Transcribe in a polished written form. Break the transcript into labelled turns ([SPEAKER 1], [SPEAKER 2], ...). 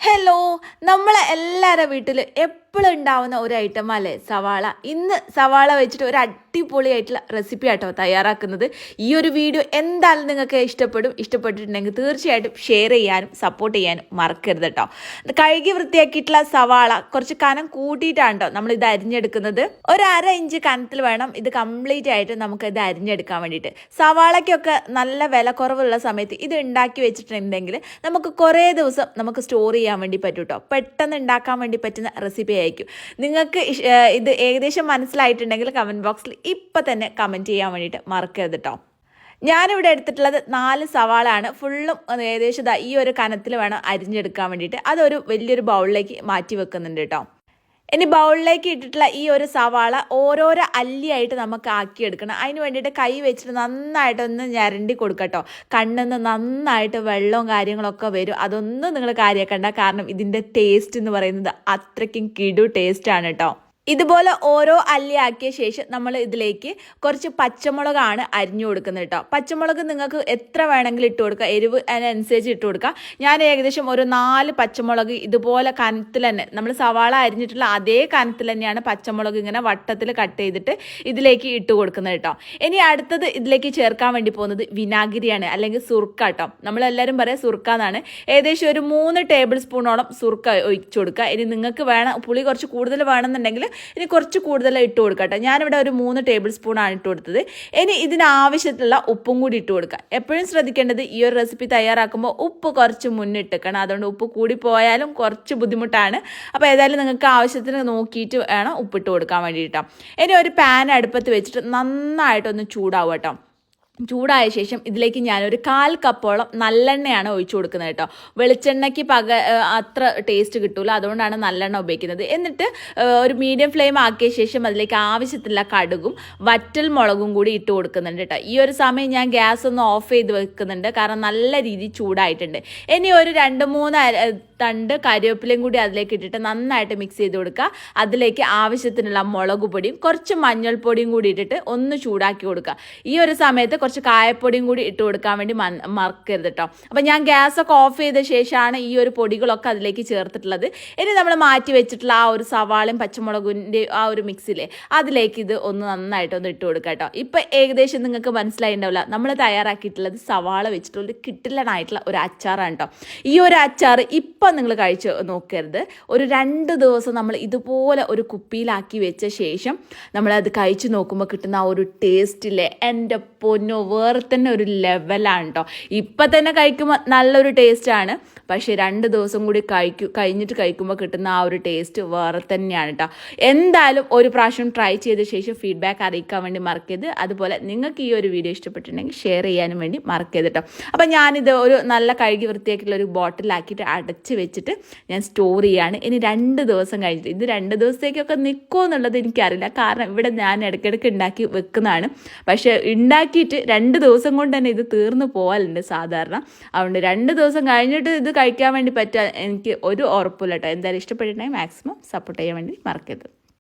[SPEAKER 1] Hello, നമ്മളെ എല്ലാവരുടെ വീട്ടിൽ എപ്പോഴും ഉണ്ടാവുന്ന ഒരു ഐറ്റം അല്ലേ സവാള. ഇന്ന് സവാള വെച്ചിട്ട് ഒരു അടിപൊളിയായിട്ടുള്ള റെസിപ്പി ആട്ടോ തയ്യാറാക്കുന്നത്. ഈ ഒരു വീഡിയോ എന്തായാലും നിങ്ങൾക്ക് ഇഷ്ടപ്പെട്ടിട്ടുണ്ടെങ്കിൽ തീർച്ചയായിട്ടും ഷെയർ ചെയ്യാനും സപ്പോർട്ട് ചെയ്യാനും മറക്കരുത് കേട്ടോ. കഴുകി വൃത്തിയാക്കിയിട്ടുള്ള സവാള കുറച്ച് കനം കൂട്ടിയിട്ടാണ് കേട്ടോ നമ്മൾ ഇത് അരിഞ്ഞെടുക്കുന്നത്. ഒരു 1/2 ഇഞ്ച് കനത്തിൽ വേണം ഇത് കംപ്ലീറ്റ് ആയിട്ട് നമുക്ക് ഇത് അരിഞ്ഞെടുക്കാൻ വേണ്ടിയിട്ട്. സവാളയ്ക്കൊക്കെ നല്ല വില കുറവുള്ള സമയത്ത് ഇത് ഉണ്ടാക്കി വെച്ചിട്ടുണ്ടെങ്കിൽ നമുക്ക് കുറേ ദിവസം നമുക്ക് സ്റ്റോർ ചെയ്യാൻ വേണ്ടി പറ്റും കേട്ടോ. പെട്ടെന്ന് ഉണ്ടാക്കാൻ വേണ്ടി പറ്റുന്ന റെസിപ്പി ആയിരിക്കും. നിങ്ങൾക്ക് ഇത് ഏകദേശം മനസ്സിലായിട്ടുണ്ടെങ്കിൽ കമൻറ്റ് ബോക്സിൽ ഇപ്പം തന്നെ കമൻറ്റ് ചെയ്യാൻ വേണ്ടിയിട്ട് മറക്കരുത് കേട്ടോ. ഞാനിവിടെ എടുത്തിട്ടുള്ളത് 4 സവാളാണ്. ഫുള്ളും ഏകദേശം ഈ ഒരു കനത്തിൽ വേണം അരിഞ്ഞെടുക്കാൻ വേണ്ടിയിട്ട്. അതൊരു വലിയൊരു ബൗളിലേക്ക് മാറ്റി വെക്കുന്നുണ്ട് കേട്ടോ. ഇനി ബൗളിലേക്ക് ഇട്ടിട്ടുള്ള ഈ ഒരു സവാള ഓരോരോ അല്ലിയായിട്ട് നമുക്ക് ആക്കിയെടുക്കണം. അതിന് വേണ്ടിയിട്ട് കൈ വെച്ചിട്ട് നന്നായിട്ടൊന്ന് ഞരണ്ടി കൊടുക്കട്ടോ. കണ്ണിന്ന് നന്നായിട്ട് വെള്ളവും കാര്യങ്ങളൊക്കെ വരും. അതൊന്നും നിങ്ങൾ കാര്യമാക്കണ്ട, കാരണം ഇതിൻ്റെ ടേസ്റ്റ് എന്ന് പറയുന്നത് അത്രയ്ക്കും കിടു ടേസ്റ്റാണ് കേട്ടോ. ഇതുപോലെ ഓരോ അല്ലിയാക്കിയ ശേഷം നമ്മൾ ഇതിലേക്ക് കുറച്ച് പച്ചമുളകാണ് അരിഞ്ഞു കൊടുക്കുന്നത് കേട്ടോ. പച്ചമുളക് നിങ്ങൾക്ക് എത്ര വേണമെങ്കിലും ഇട്ട് കൊടുക്കുക, എരിവ് അതിനനുസരിച്ച് ഇട്ട് കൊടുക്കുക. ഞാൻ ഏകദേശം ഒരു 4 പച്ചമുളക് ഇതുപോലെ കനത്തിൽ തന്നെ, നമ്മൾ സവാള അരിഞ്ഞിട്ടുള്ള അതേ കനത്തിൽ തന്നെയാണ് പച്ചമുളക് ഇങ്ങനെ വട്ടത്തിൽ കട്ട് ചെയ്തിട്ട് ഇതിലേക്ക് ഇട്ട് കൊടുക്കുന്നത് കേട്ടോ. ഇനി അടുത്തത് ഇതിലേക്ക് ചേർക്കാൻ വേണ്ടി പോകുന്നത് വിനാഗിരിയാണ്, അല്ലെങ്കിൽ സുർക്ക കേട്ടോ. നമ്മളെല്ലാവരും പറയാം സുർക്ക എന്നാണ്. ഏകദേശം ഒരു 3 ടേബിൾ സ്പൂണോളം സുർക്ക ഒഴിച്ചു കൊടുക്കുക. ഇനി നിങ്ങൾക്ക് പുളി കുറച്ച് കൂടുതൽ വേണമെന്നുണ്ടെങ്കിൽ ഇനി കുറച്ച് കൂടുതൽ ഇട്ട് കൊടുക്കട്ടെ. ഞാനിവിടെ ഒരു 3 ടേബിൾ സ്പൂണാണ് ഇട്ട് കൊടുത്തത്. ഇനി ഇതിനാവശ്യത്തിലുള്ള ഉപ്പും കൂടി ഇട്ട് കൊടുക്കുക. എപ്പോഴും ശ്രദ്ധിക്കേണ്ടത് ഈ ഒരു റെസിപ്പി തയ്യാറാക്കുമ്പോൾ ഉപ്പ് കുറച്ച് മുന്നിട്ടിക്കണം. അതുകൊണ്ട് ഉപ്പ് കൂടി പോയാലും കുറച്ച് ബുദ്ധിമുട്ടാണ്. അപ്പോൾ ഏതായാലും നിങ്ങൾക്ക് ആവശ്യത്തിന് നോക്കിയിട്ട് വേണം ഉപ്പിട്ട് കൊടുക്കാൻ വേണ്ടിയിട്ടാണ്. ഇനി ഒരു പാൻ അടുപ്പത്ത് വെച്ചിട്ട് നന്നായിട്ടൊന്ന് ചൂടാവും കേട്ടോ. ചൂടായ ശേഷം ഇതിലേക്ക് ഞാനൊരു 1/4 കപ്പോളം നല്ലെണ്ണയാണ് ഒഴിച്ചു കൊടുക്കുന്നത് കേട്ടോ. വെളിച്ചെണ്ണയ്ക്ക് അത്ര ടേസ്റ്റ് കിട്ടൂല, അതുകൊണ്ടാണ് നല്ലെണ്ണ ഉപയോഗിക്കുന്നത്. എന്നിട്ട് ഒരു മീഡിയം ഫ്ലെയിം ആക്കിയ ശേഷം അതിലേക്ക് ആവശ്യത്തിലുള്ള കടുകും വറ്റൽ മുളകും കൂടി ഇട്ട് കൊടുക്കുന്നുണ്ട് കേട്ടോ. ഈ ഒരു സമയം ഞാൻ ഗ്യാസ് ഒന്ന് ഓഫ് ചെയ്ത് വെക്കുന്നുണ്ട്, കാരണം നല്ല രീതിയിൽ ചൂടായിട്ടുണ്ട്. ഇനി ഒരു 2-3 തണ്ട് കറിവേപ്പിലയും കൂടി അതിലേക്ക് ഇട്ടിട്ട് നന്നായിട്ട് മിക്സ് ചെയ്ത് കൊടുക്കുക. അതിലേക്ക് ആവശ്യത്തിനുള്ള മുളക് പൊടിയും കുറച്ച് മഞ്ഞൾപ്പൊടിയും കൂടി ഇട്ടിട്ട് ഒന്ന് ചൂടാക്കി കൊടുക്കുക. ഈ ഒരു സമയത്ത് കുറച്ച് കായപ്പൊടിയും കൂടി ഇട്ട് കൊടുക്കാൻ വേണ്ടി മറക്കരുത് കേട്ടോ. അപ്പം ഞാൻ ഗ്യാസൊക്കെ ഓഫ് ചെയ്ത ശേഷമാണ് ഈ ഒരു പൊടികളൊക്കെ അതിലേക്ക് ചേർത്തിട്ടുള്ളത്. ഇനി നമ്മൾ മാറ്റി വെച്ചിട്ടുള്ള ആ ഒരു സവാളയും പച്ചമുളകിൻ്റെ ആ ഒരു മിക്സിലെ അതിലേക്ക് ഇത് ഒന്ന് നന്നായിട്ടൊന്ന് ഇട്ട് കൊടുക്കുക കേട്ടോ. ഇപ്പം ഏകദേശം നിങ്ങൾക്ക് മനസ്സിലായിട്ടുണ്ടാവില്ല, നമ്മൾ തയ്യാറാക്കിയിട്ടുള്ളത് സവാള വെച്ചിട്ടുള്ള കിട്ടില്ലനായിട്ടുള്ള ഒരു അച്ചാറാണ് കേട്ടോ. ഈ ഒരു അച്ചാർ ഇപ്പം നിങ്ങൾ കഴിച്ച് നോക്കരുത്. ഒരു 2 ദിവസം നമ്മൾ ഇതുപോലെ ഒരു കുപ്പിയിലാക്കി വെച്ച ശേഷം നമ്മളത് കഴിച്ച് നോക്കുമ്പോൾ കിട്ടുന്ന ആ ഒരു ടേസ്റ്റില്ലേ, എൻ്റെ പൊന്നോ, വേറെ തന്നെ ഒരു ലെവലാണ് കേട്ടോ. ഇപ്പം തന്നെ കഴിക്കുമ്പോൾ നല്ലൊരു ടേസ്റ്റാണ്, പക്ഷേ 2 ദിവസം കൂടി കഴിഞ്ഞിട്ട് കഴിക്കുമ്പോൾ കിട്ടുന്ന ആ ഒരു ടേസ്റ്റ് വേറെ തന്നെയാണ് കേട്ടോ. എന്തായാലും ഒരു പ്രാവശ്യം ട്രൈ ചെയ്ത ശേഷം ഫീഡ്ബാക്ക് അറിയിക്കാൻ വേണ്ടി മറക്കരുത്. അതുപോലെ നിങ്ങൾക്ക് ഈ ഒരു വീഡിയോ ഇഷ്ടപ്പെട്ടിട്ടുണ്ടെങ്കിൽ ഷെയർ ചെയ്യാനും വേണ്ടി മറക്കരുത് കേട്ടോ. അപ്പം ഞാനിത് ഒരു നല്ല കഴുകി വൃത്തിയാക്കിയുള്ള ഒരു ബോട്ടിലാക്കിയിട്ട് അടച്ച് വെച്ചിട്ട് ഞാൻ സ്റ്റോർ ചെയ്യാണ്. ഇനി 2 ദിവസം കഴിഞ്ഞിട്ട്, ഇത് 2 ദിവസത്തേക്കൊക്കെ നിൽക്കുമോ എന്നുള്ളത് എനിക്കറിയില്ല, കാരണം ഇവിടെ ഞാൻ ഇടയ്ക്കിടയ്ക്ക് ഉണ്ടാക്കി വെക്കുന്നതാണ്. പക്ഷേ ഉണ്ടാക്കിയിട്ട് 2 ദിവസം കൊണ്ട് തന്നെ ഇത് തീർന്നു പോകാറുണ്ട് സാധാരണ. അതുകൊണ്ട് 2 ദിവസം കഴിഞ്ഞിട്ട് ഇത് കഴിക്കാൻ വേണ്ടി പറ്റുക എനിക്ക് ഒരു ഉറപ്പില്ല കേട്ടോ. എന്തായാലും ഇഷ്ടപ്പെട്ടിട്ടുണ്ടെങ്കിൽ മാക്സിമം സപ്പോർട്ട് ചെയ്യാൻ വേണ്ടി മറക്കരുത്.